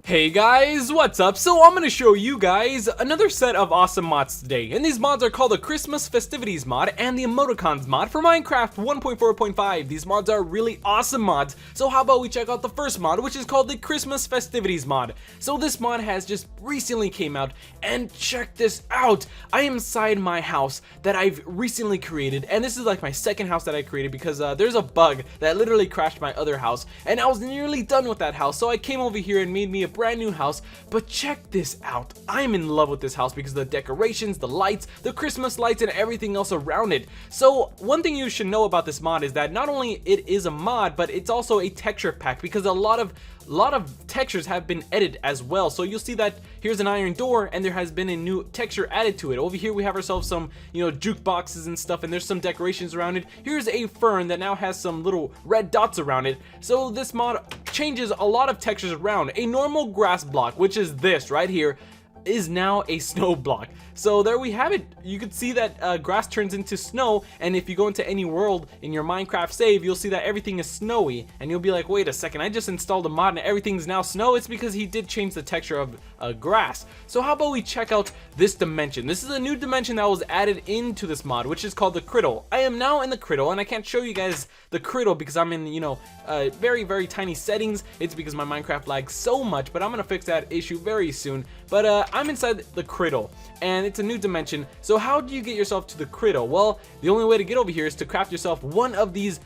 Hey guys, what's up? So I'm gonna show you guys another set of awesome mods today, and these mods are called the Christmas Festivities mod and the Emoticons mod for Minecraft 1.4.5. These mods are really awesome mods, so how about we check out the first mod, which is called the Christmas Festivities mod. So this mod has just recently came out, and check this out! I am inside my house that I've recently created, and this is like my second house that I created because there's a bug that literally crashed my other house, and I was nearly done with that house, so I came over here and made me a brand new house. But check this out, I'm in love with this house because of the decorations, the lights, the Christmas lights, and everything else around it. So one thing you should know about this mod is that not only it is a mod, but it's also a texture pack because a lot of textures have been edited as well. So you'll see that here's an iron door and there has been a new texture added to it. Over here we have ourselves some, jukeboxes and stuff, and there's some decorations around it. Here's a fern that now has some little red dots around it. So this mod changes a lot of textures around. A normal grass block, which is this right here, is now a snow block. So there we have it. You can see that grass turns into snow, and if you go into any world in your Minecraft save, you'll see that everything is snowy, and you'll be like, wait a second, I just installed a mod and everything's now snow. It's because he did change the texture of grass. So how about we check out this dimension? This is a new dimension that was added into this mod, which is called the cradle. I am now in the cradle, and I can't show you guys the cradle because I'm in, very tiny settings. It's because my Minecraft lags so much, but I'm gonna fix that issue very soon. But I'm inside the cradle, and it's a new dimension. So how do you get yourself to the cradle? Well, the only way to get over here is to craft yourself one of these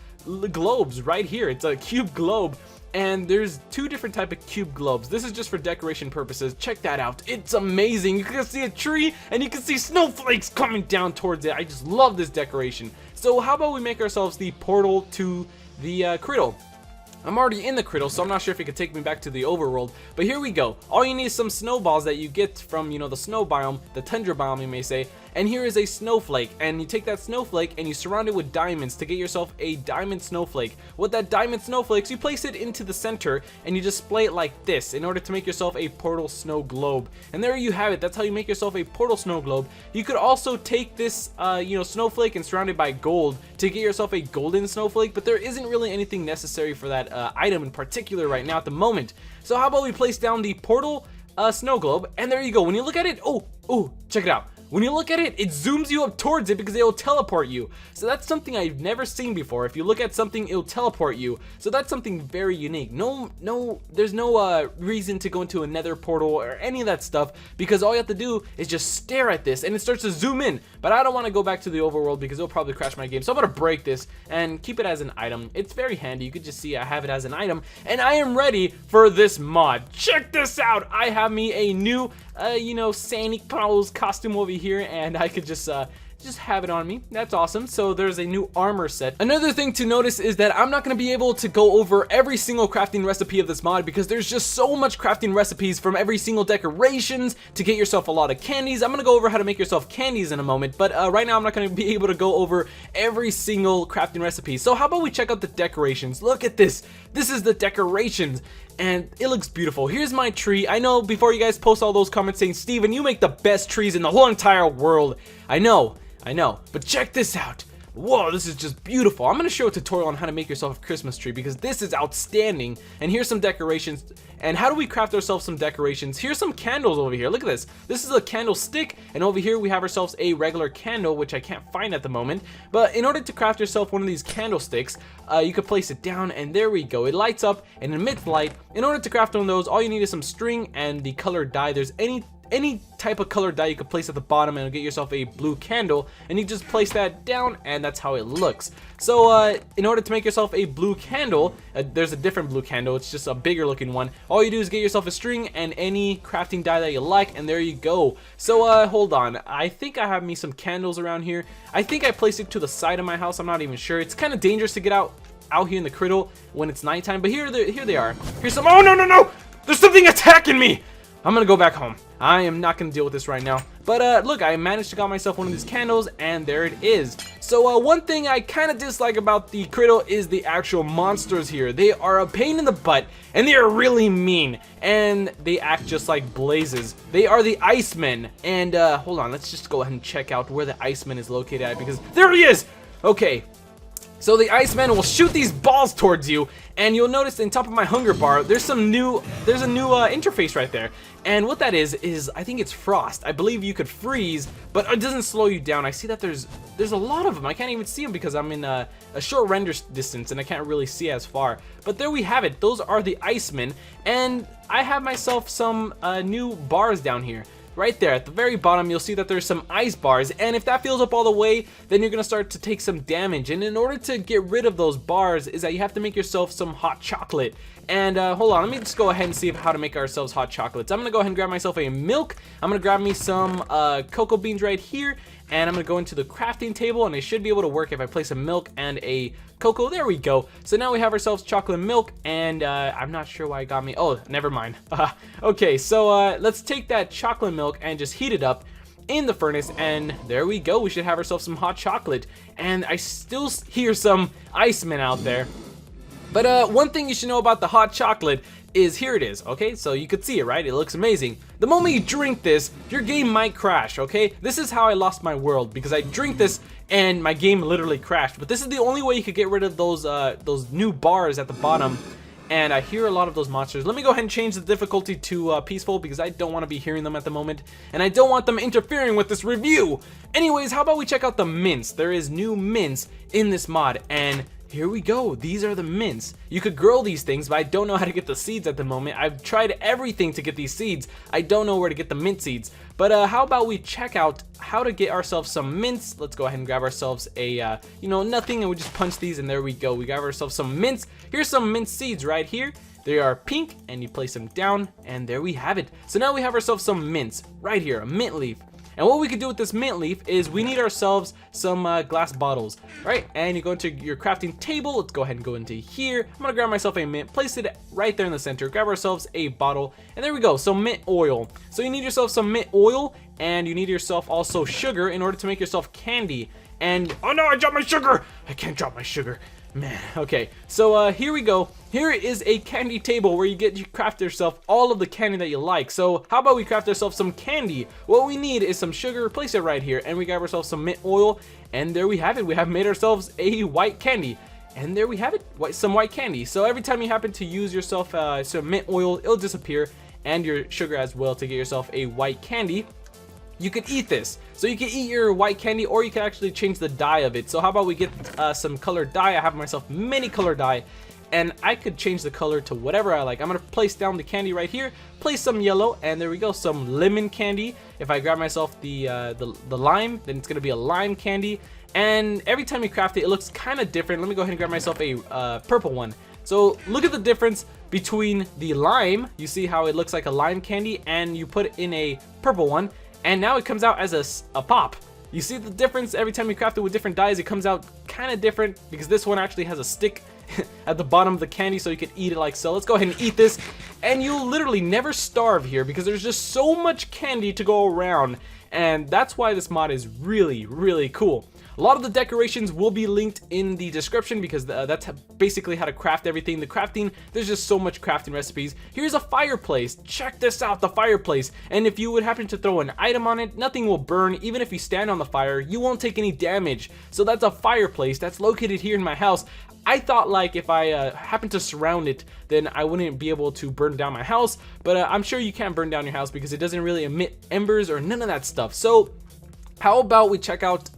globes right here. It's a cube globe, and there's two different type of cube globes. This is just for decoration purposes. Check that out, it's amazing. You can see a tree and you can see snowflakes coming down towards it. I just love this decoration. So how about we make ourselves the portal to the cradle? I'm already in the cradle, so I'm not sure if it could take me back to the overworld, but here we go. All you need is some snowballs that you get from, the snow biome, the tundra biome you may say, and here is a snowflake, and you take that snowflake and you surround it with diamonds to get yourself a diamond snowflake. With that diamond snowflakes, you place it into the center and you display it like this in order to make yourself a portal snow globe. And there you have it. That's how you make yourself a portal snow globe. You could also take this snowflake and surround it by gold to get yourself a golden snowflake, but there isn't really anything necessary for that item in particular right now at the moment. So how about we place down the portal snow globe, and there you go. When you look at it, oh, check it out. When you look at it, it zooms you up towards it because it will teleport you. So that's something I've never seen before. If you look at something, it'll teleport you. So that's something very unique. There's no reason to go into a nether portal or any of that stuff because all you have to do is just stare at this and it starts to zoom in. But I don't want to go back to the overworld because it'll probably crash my game. So I'm going to break this and keep it as an item. It's very handy. You could just see I have it as an item, and I am ready for this mod. Check this out. I have me a new Santa Claus costume over here, and I could just have it on me. That's awesome. So there's a new armor set. Another thing to notice is that I'm not going to be able to go over every single crafting recipe of this mod because there's just so much crafting recipes from every single decorations to get yourself a lot of candies. I'm going to go over how to make yourself candies in a moment, but right now I'm not going to be able to go over every single crafting recipe. So how about we check out the decorations? Look at this. This is the decorations, and it looks beautiful. Here's my tree. I know before you guys post all those comments saying, Steven, you make the best trees in the whole entire world. I know, but check this out. Whoa, this is just beautiful. I'm gonna show a tutorial on how to make yourself a Christmas tree because this is outstanding. And here's some decorations. And how do we craft ourselves some decorations? Here's some candles over here. Look at this. This is a candlestick, and over here we have ourselves a regular candle, which I can't find at the moment. But in order to craft yourself one of these candlesticks, you could place it down, and there we go. It lights up and emits light. In order to craft one of those, all you need is some string and the colored dye. There's any type of colored dye you could place at the bottom, and it'll get yourself a blue candle, and you just place that down, and that's how it looks. So in order to make yourself a blue candle, there's a different blue candle. It's just a bigger looking one. All you do is get yourself a string and any crafting dye that you like, and there you go. So hold on, I think I have me some candles around here. I think I placed it to the side of my house. I'm not even sure. It's kind of dangerous to get out here in the cradle when it's nighttime, but here they are. Here's some. Oh, no, there's something attacking me. I'm gonna go back home. I am not gonna deal with this right now. But look, I managed to get myself one of these candles, and there it is. So one thing I kind of dislike about the cradle is the actual monsters here. They are a pain in the butt, and they are really mean, and they act just like blazes. They are the Icemen, and hold on, let's just go ahead and check out where the Iceman is located at, because there he is. Okay, So the Iceman will shoot these balls towards you, and you'll notice in top of my hunger bar, there's a new interface right there. And what that is I think it's frost. I believe you could freeze, but it doesn't slow you down. I see that there's a lot of them. I can't even see them because I'm in a short render distance and I can't really see as far. But there we have it. Those are the Icemen, and I have myself some new bars down here. Right there at the very bottom, you'll see that there's some ice bars, and if that fills up all the way, then you're gonna start to take some damage. And in order to get rid of those bars is that you have to make yourself some hot chocolate. And hold on, let me just go ahead and see how to make ourselves hot chocolates. I'm gonna go ahead and grab myself a milk. I'm gonna grab me some cocoa beans right here, and I'm gonna go into the crafting table, and it should be able to work if I place a milk and a cocoa. There we go. So now we have ourselves chocolate milk, and I'm not sure why it got me. Oh, never mind. Okay, so let's take that chocolate milk and just heat it up in the furnace, and there we go. We should have ourselves some hot chocolate. And I still hear some Icemen out there. But one thing you should know about the hot chocolate is here it is, okay? So you could see it, right? It looks amazing. The moment you drink this, your game might crash, okay? This is how I lost my world, because I drink this and my game literally crashed. But this is the only way you could get rid of those new bars at the bottom. And I hear a lot of those monsters. Let me go ahead and change the difficulty to peaceful, because I don't want to be hearing them at the moment, and I don't want them interfering with this review. Anyways, how about we check out the mints? There is new mints in this mod, and here we go. These are the mints. You could grow these things, but I don't know how to get the seeds at the moment. I've tried everything to get these seeds. I don't know where to get the mint seeds. But how about we check out how to get ourselves some mints. Let's go ahead and grab ourselves a, nothing, and we just punch these, and there we go. We got ourselves some mints. Here's some mint seeds right here. They are pink, and you place them down, and there we have it. So now we have ourselves some mints right here, a mint leaf. And what we could do with this mint leaf is we need ourselves some glass bottles, right? And you go into your crafting table. Let's go ahead and go into here. I'm gonna grab myself a mint, place it right there in the center, grab ourselves a bottle, and there we go. So mint oil. So you need yourself some mint oil, and you need yourself also sugar in order to make yourself candy. And oh no, I dropped my sugar. I can't drop my sugar. Man, okay, so here we go. Here is a candy table where you craft yourself all of the candy that you like. So how about we craft ourselves some candy? What we need is some sugar, place it right here, and we grab ourselves some mint oil, and there we have it. We have made ourselves a white candy, and there we have it, some white candy. So every time you happen to use yourself some mint oil, it'll disappear, and your sugar as well, to get yourself a white candy. You can eat this. So you can eat your white candy, or you can actually change the dye of it. So how about we get some colored dye? I have myself many color dye, and I could change the color to whatever I like. I'm gonna place down the candy right here, place some yellow, and there we go, some lemon candy. If I grab myself the lime, then it's gonna be a lime candy. And every time you craft it, it looks kind of different. Let me go ahead and grab myself a purple one. So look at the difference between the lime. You see how it looks like a lime candy, and you put it in a purple one, and now it comes out as a pop. You see the difference every time you craft it with different dyes. It comes out kind of different because this one actually has a stick at the bottom of the candy, so you can eat it like so. Let's go ahead and eat this, and you'll literally never starve here because there's just so much candy to go around, and that's why this mod is really, really cool. A lot of the decorations will be linked in the description because that's basically how to craft everything. The crafting, there's just so much crafting recipes. Here's a fireplace. Check this out, the fireplace. And if you would happen to throw an item on it, nothing will burn. Even if you stand on the fire, you won't take any damage. So that's a fireplace that's located here in my house. I thought like if I happened to surround it, then I wouldn't be able to burn down my house. But I'm sure you can't burn down your house because it doesn't really emit embers or none of that stuff. So how about we check out,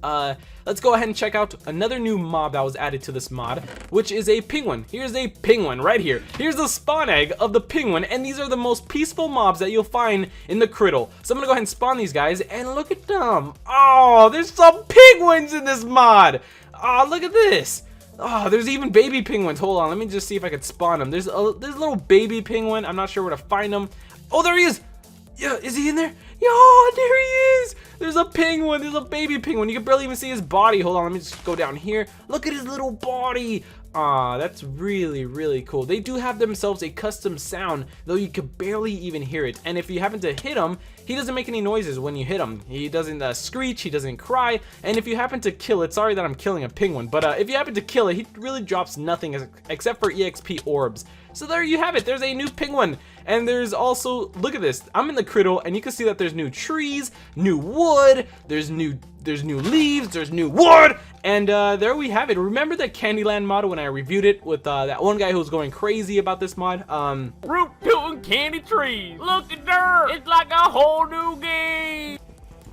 let's go ahead and check out another new mob that was added to this mod, which is a penguin. Here's a penguin right here. Here's the spawn egg of the penguin, and these are the most peaceful mobs that you'll find in the criddle. So I'm gonna go ahead and spawn these guys, and look at them. Oh, there's some penguins in this mod. Oh, look at this. Oh, there's even baby penguins. Hold on, let me just see if I could spawn them. There's a little baby penguin. I'm not sure where to find him. Oh, there he is. Yeah, is he in there? Yeah, there he is. There's a penguin. There's a baby penguin. You can barely even see his body. Hold on, let me just go down here. Look at his little body. Ah, that's really, really cool. They do have themselves a custom sound, though you can barely even hear it. And if you happen to hit him, he doesn't make any noises when you hit him. He doesn't screech, he doesn't cry. And if you happen to kill it, sorry that I'm killing a penguin, but if you happen to kill it, he really drops nothing except for EXP orbs. So there you have it. There's a new penguin. And there's also, look at this. I'm in the criddle, and you can see that there's new trees, new wood, there's new leaves, there's new wood, And there we have it. Remember the Candyland mod when I reviewed it with that one guy who was going crazy about this mod? Root tilting candy trees. Look at there. It's like a whole new game.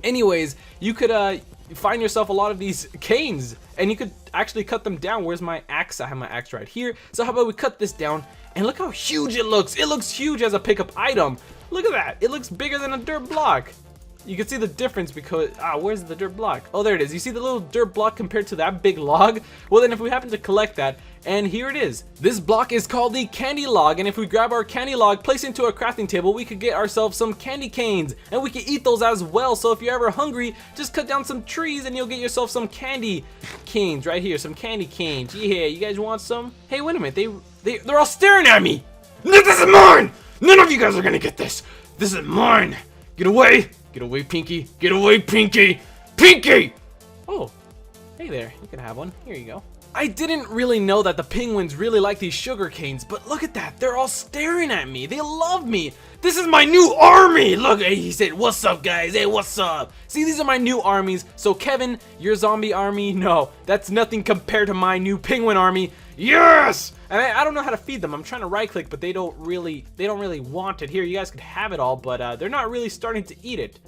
Anyways, you could find yourself a lot of these canes, and you could actually cut them down. Where's my axe? I have my axe right here. So how about we cut this down, and look how huge it looks. It looks huge as a pickup item. Look at that. It looks bigger than a dirt block. You can see the difference because, where's the dirt block? Oh, there it is. You see the little dirt block compared to that big log? Well, then if we happen to collect that, and here it is. This block is called the candy log, and if we grab our candy log, place it into a crafting table, we could get ourselves some candy canes, and we can eat those as well. So if you're ever hungry, just cut down some trees and you'll get yourself some candy canes right here, some candy canes. Yeah, you guys want some? Hey, wait a minute. They're all staring at me. This is mine. None of you guys are gonna get this. This is mine. Get away. Get away, Pinky. Get away, Pinky. Pinky! Oh, hey there. You can have one. Here you go. I didn't really know that the penguins really like these sugar canes, but look at that. They're all staring at me. They love me. This is my new army. Look, hey, he said, what's up, guys? Hey, what's up? See, these are my new armies. So, Kevin, your zombie army, no, that's nothing compared to my new penguin army. Yes! And I don't know how to feed them. I'm trying to right-click, but they don't really want it. Here, you guys could have it all, but they're not really starting to eat it.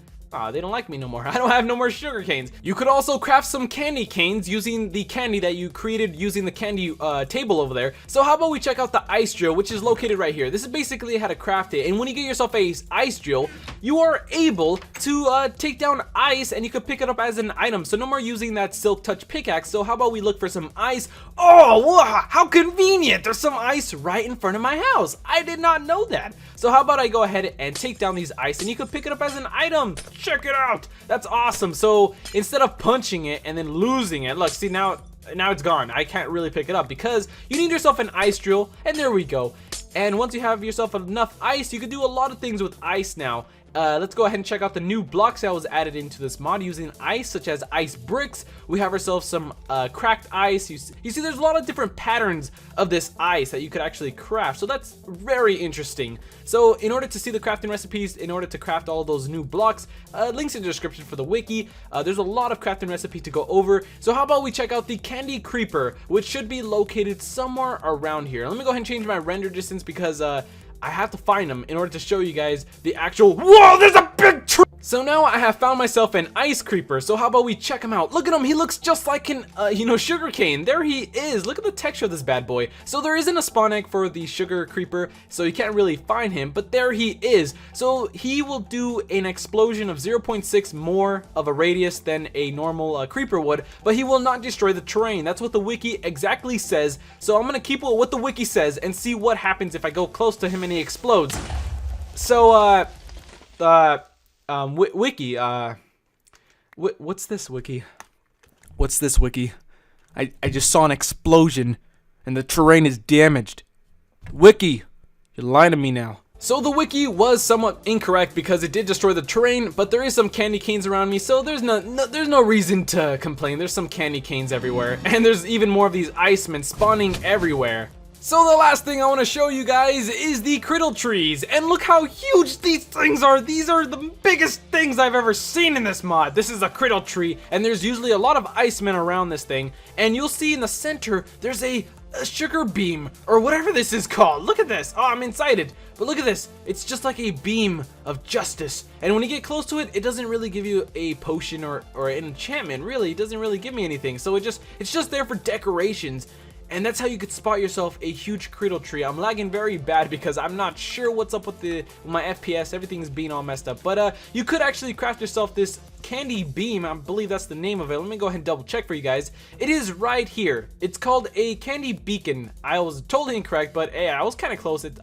They don't like me no more. I don't have no more sugar canes. You could also craft some candy canes using the candy that you created using the candy table over there. So how about we check out the ice drill, which is located right here. This is basically how to craft it. And when you get yourself a ice drill, you are able to take down ice, and you could pick it up as an item. So no more using that silk touch pickaxe. So how about we look for some ice? Oh, wow, how convenient. There's some ice right in front of my house. I did not know that. So how about I go ahead and take down these ice, and you could pick it up as an item. Check it out. That's awesome. So instead of punching it and then losing it, look, see, now it's gone. I can't really pick it up because you need yourself an ice drill, and there we go. And once you have yourself enough ice, you can do a lot of things with ice now. Let's go ahead and check out the new blocks that was added into this mod using ice, such as ice bricks. We have ourselves some cracked ice. You see there's a lot of different patterns of this ice that you could actually craft, so that's very interesting. So in order to see the crafting recipes, in order to craft all of those new blocks, links in the description for the wiki. There's a lot of crafting recipes to go over. So how about we check out the candy creeper, which should be located somewhere around here. Let me go ahead and change my render distance because I have to find them in order to show you guys the actual. Whoa, there's a big tree! So now I have found myself an ice creeper. So how about we check him out? Look at him. He looks just like an, sugar cane. There he is. Look at the texture of this bad boy. So there isn't a spawn egg for the sugar creeper, so you can't really find him, but there he is. So he will do an explosion of 0.6 more of a radius than a normal creeper would, but he will not destroy the terrain. That's what the wiki exactly says. So I'm going to keep with what the wiki says and see what happens if I go close to him and he explodes. So, Wiki, what's this, Wiki? What's this, Wiki? I just saw an explosion, and the terrain is damaged. Wiki, you're lying to me now. So the wiki was somewhat incorrect because it did destroy the terrain, but there is some candy canes around me, so there's no reason to complain. There's some candy canes everywhere, and there's even more of these icemen spawning everywhere. So the last thing I want to show you guys is the criddle trees, and look how huge these things are. These are the biggest things I've ever seen in this mod. This is a criddle tree, and there's usually a lot of icemen around this thing, and you'll see in the center there's a sugar beam, or whatever this is called. Look at this. Oh, I'm excited. But look at this. It's just like a beam of justice. And when you get close to it, it doesn't really give you a potion or an enchantment. Really, it doesn't really give me anything. So it's just there for decorations. And that's how you could spot yourself a huge criddle tree. I'm lagging very bad because I'm not sure what's up with my FPS. Everything's being all messed up. But you could actually craft yourself this candy beam. I believe that's the name of it. Let me go ahead and double check for you guys. It is right here. It's called a candy beacon. I was totally incorrect, but hey, I was kind of close. It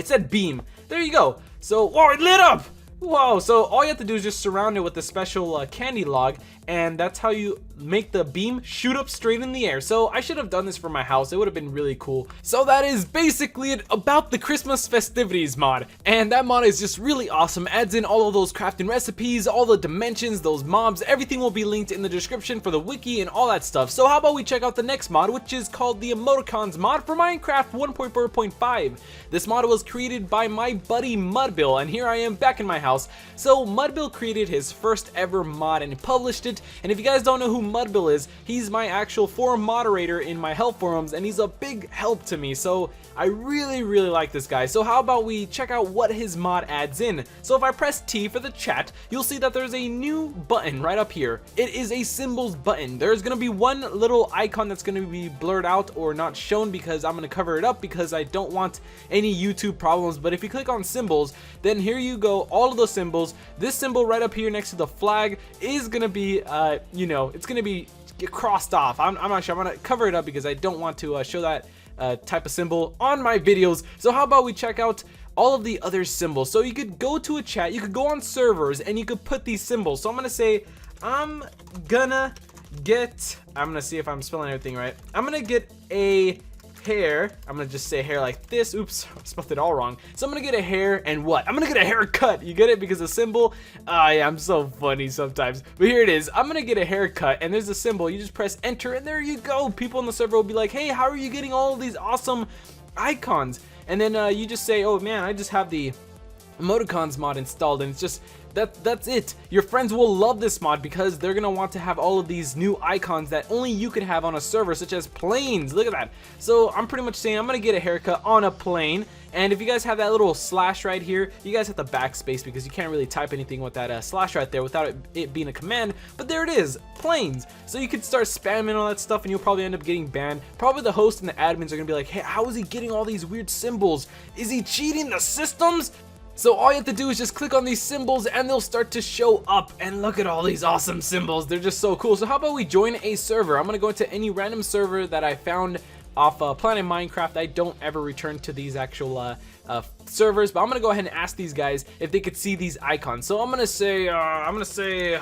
said beam. There you go. So, whoa, it lit up. Whoa, so all you have to do is just surround it with a special candy log, and that's how you make the beam shoot up straight in the air. So I should have done this for my house. It would have been really cool. So that is basically it about the Christmas Festivities mod, and that mod is just really awesome. Adds in all of those crafting recipes, all the dimensions, those mobs, everything will be linked in the description for the wiki and all that stuff. So how about we check out the next mod, which is called the Emoticons mod for Minecraft 1.4.5. This mod was created by my buddy Mudbill, and here I am back in my house. So Mudbill created his first ever mod and he published it, and if you guys don't know who Mudbill is. He's my actual forum moderator in my help forums, and he's a big help to me, so I really like this guy. So how about we check out what his mod adds in. So if I press T for the chat, you'll see that there's a new button right up here. It is a symbols button. There's gonna be one little icon that's gonna be blurred out or not shown because I'm gonna cover it up because I don't want any YouTube problems. But if you click on symbols, then here you go, all of those symbols. This symbol right up here next to the flag is gonna be you know, it's gonna be crossed off. I'm not sure. I'm gonna cover it up because I don't want to show that type of symbol on my videos. So how about we check out all of the other symbols. So you could go to a chat, you could go on servers, and you could put these symbols. So I'm gonna say I'm gonna see if I'm spelling everything right. I'm gonna get a hair. I'm gonna just say hair like this. Oops, I spelled it all wrong. So I'm gonna get a hair and what? I'm gonna get a haircut. You get it? Because the symbol, yeah, I'm so funny sometimes. But here it is. I'm gonna get a haircut, and there's a symbol. You just press enter, and there you go. People on the server will be like, hey, how are you getting all of these awesome icons? And then you just say, oh man, I just have the Emoticons mod installed, and it's just that's it. Your friends will love this mod because they're gonna want to have all of these new icons that only you could have on a server, such as planes. Look at that. So I'm pretty much saying I'm gonna get a haircut on a plane. And if you guys have that little slash right here, you guys have to backspace because you can't really type anything with that slash right there without it being a command. But there it is, planes. So you could start spamming all that stuff and you'll probably end up getting banned. Probably the host and the admins are gonna be like, hey, how is he getting all these weird symbols? Is he cheating the systems? So all you have to do is just click on these symbols and they'll start to show up, and look at all these awesome symbols. They're just so cool. So how about we join a server? I'm gonna go into any random server that I found off Planet Minecraft. I don't ever return to these actual servers, but I'm gonna go ahead and ask these guys if they could see these icons. So I'm gonna say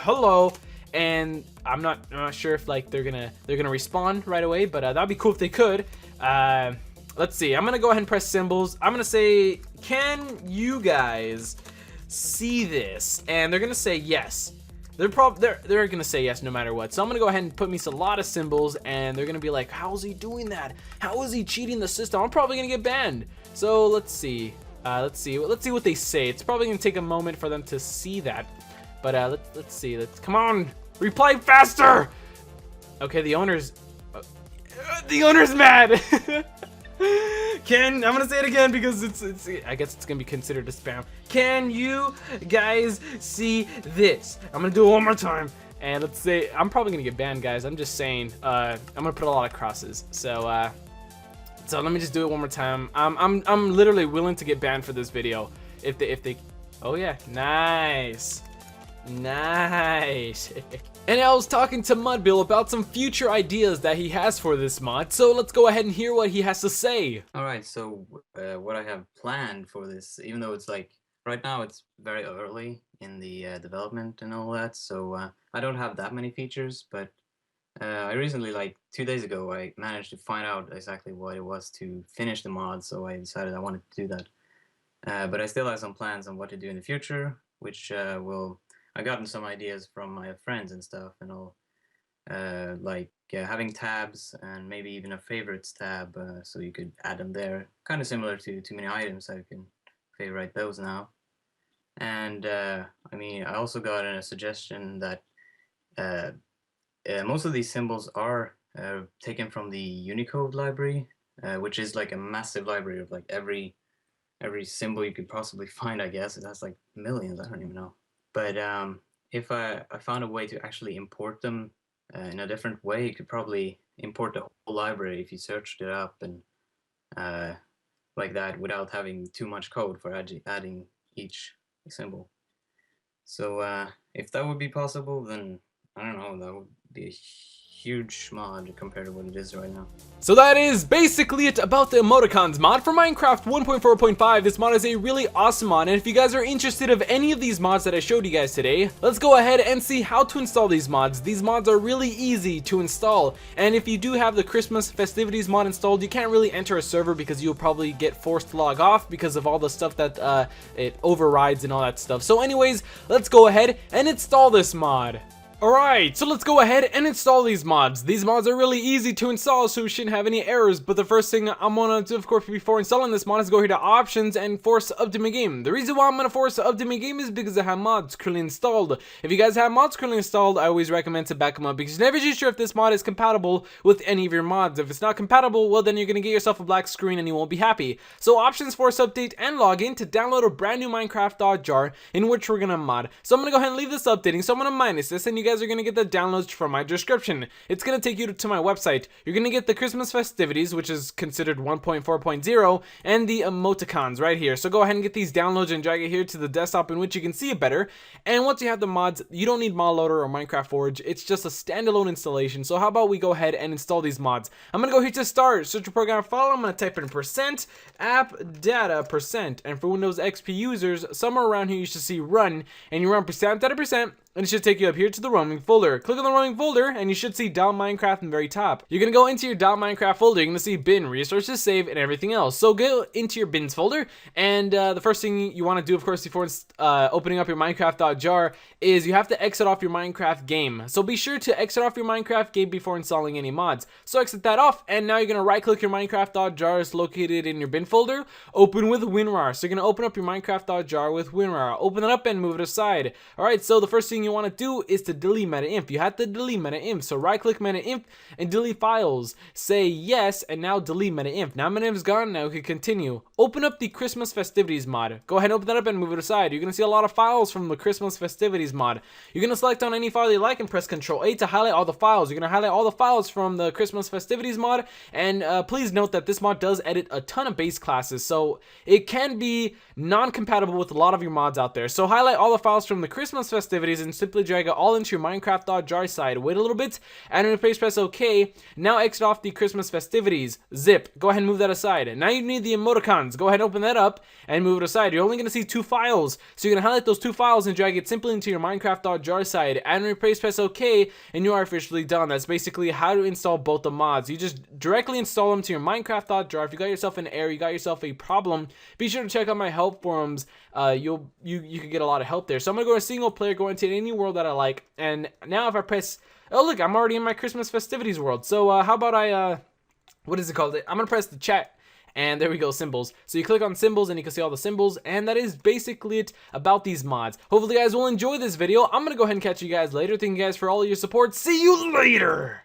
hello, and I'm not sure if like they're gonna respond right away, but that'd be cool if they could. Let's see. I'm gonna go ahead and press symbols. I'm gonna say, can you guys see this? And they're gonna say yes. They're gonna say yes no matter what. So I'm gonna go ahead and put me a lot of symbols, and they're gonna be like, how is he doing that? How is he cheating the system? I'm probably gonna get banned. So let's see. Let's see what they say. It's probably gonna take a moment for them to see that. But let's see. Come on, reply faster. Okay, the owner's mad. I'm gonna say it again because I guess it's gonna be considered a spam. Can you guys see this? I'm gonna do it one more time, and let's say I'm probably gonna get banned, guys. I'm just saying. I'm gonna put a lot of crosses. So let me just do it one more time. I'm literally willing to get banned for this video if they. Oh yeah, nice. And I was talking to Mudbill about some future ideas that he has for this mod, so let's go ahead and hear what he has to say. Alright, so what I have planned for this, even though it's like, right now it's very early in the development and all that, so I don't have that many features, but I recently, like 2 days ago, I managed to find out exactly what it was to finish the mod, so I decided I wanted to do that. But I still have some plans on what to do in the future, which I've gotten some ideas from my friends and stuff, and all, like having tabs and maybe even a favorites tab, so you could add them there. Kind of similar to Too Many Items, so you can favorite those now. And I mean, I also got a suggestion that most of these symbols are taken from the Unicode library, which is like a massive library of like every symbol you could possibly find. I guess it has like millions. I don't even know. But if I found a way to actually import them in a different way, you could probably import the whole library if you searched it up and like that without having too much code for adding each symbol. So if that would be possible, then I don't know, that would be a huge mod compared to what it is right now. So that is basically it about the Emoticons mod for Minecraft 1.4.5. This mod is a really awesome mod, and if you guys are interested of any of these mods that I showed you guys today, let's go ahead and see how to install these mods. These mods are really easy to install, and if you do have the Christmas Festivities mod installed, you can't really enter a server because you'll probably get forced to log off because of all the stuff that it overrides and all that stuff. So anyways, let's go ahead and install this mod. Alright, so let's go ahead and install these mods. These mods are really easy to install, so we shouldn't have any errors, but the first thing I'm gonna do, of course, before installing this mod is go here to options and force update my game. The reason why I'm gonna force update my game is because I have mods currently installed. If you guys have mods currently installed, I always recommend to back them up because you're never too sure if this mod is compatible with any of your mods. If it's not compatible, well then you're gonna get yourself a black screen and you won't be happy. So options, force update, and login to download a brand new Minecraft.jar in which we're gonna mod. So I'm gonna go ahead and leave this updating, so I'm gonna minus this, and you guys are gonna get the downloads from my description. It's gonna take you to my website. You're gonna get the Christmas Festivities, which is considered 1.4.0, and the Emoticons right here. So go ahead and get these downloads and drag it here to the desktop in which you can see it better. And once you have the mods, you don't need Mod Loader or Minecraft Forge. It's just a standalone installation. So how about we go ahead and install these mods? I'm gonna go here to start, search your program file. I'm gonna type in %appdata%, and for Windows XP users, somewhere around here you should see run, and you run %data%. And it should take you up here to the roaming folder. Click on the roaming folder and you should see .minecraft in the very top. You're gonna go into your .minecraft folder. You're gonna see bin, resources, save, and everything else. So go into your bins folder, and the first thing you want to do, of course, before opening up your Minecraft.jar is you have to exit off your Minecraft game. So be sure to exit off your Minecraft game before installing any mods. So exit that off, and now you're gonna right click your Minecraft.jar is located in your bin folder. Open with WinRAR. So you're gonna open up your Minecraft.jar with WinRAR. Open it up and move it aside. Alright, so the first thing you want to do is to delete meta-inf. You have to delete meta-inf. So right click meta-inf and delete files. Say yes, and now delete meta-inf. Now meta-inf is gone. Now you can continue. Open up the Christmas Festivities mod. Go ahead and open that up and move it aside. You're gonna see a lot of files from the Christmas Festivities mod. You're gonna select on any file you like and press Ctrl-A to highlight all the files. You're gonna highlight all the files from the Christmas Festivities mod, and please note that this mod does edit a ton of base classes, so it can be non-compatible with a lot of your mods out there. So highlight all the files from the Christmas Festivities and simply drag it all into your Minecraft.jar side. Wait a little bit, and then press OK. Now exit off the Christmas Festivities. Zip. Go ahead and move that aside. Now you need the Emoticons. Go ahead and open that up and move it aside. You're only going to see 2 files, so you're going to highlight those 2 files and drag it simply into your Minecraft.jar side. And press OK, and you are officially done. That's basically how to install both the mods. You just directly install them to your Minecraft.jar. If you got yourself an error, you got yourself a problem, be sure to check out my help forums. You can get a lot of help there. So I'm gonna go to single player, go into any world that I like, and now if I press, oh look, I'm already in my Christmas Festivities world. So how about I what is it called? I'm gonna press the chat, and there we go, symbols. So you click on symbols and you can see all the symbols, and that is basically it about these mods. Hopefully you guys will enjoy this video. I'm gonna go ahead and catch you guys later. Thank you guys for all of your support. See you later.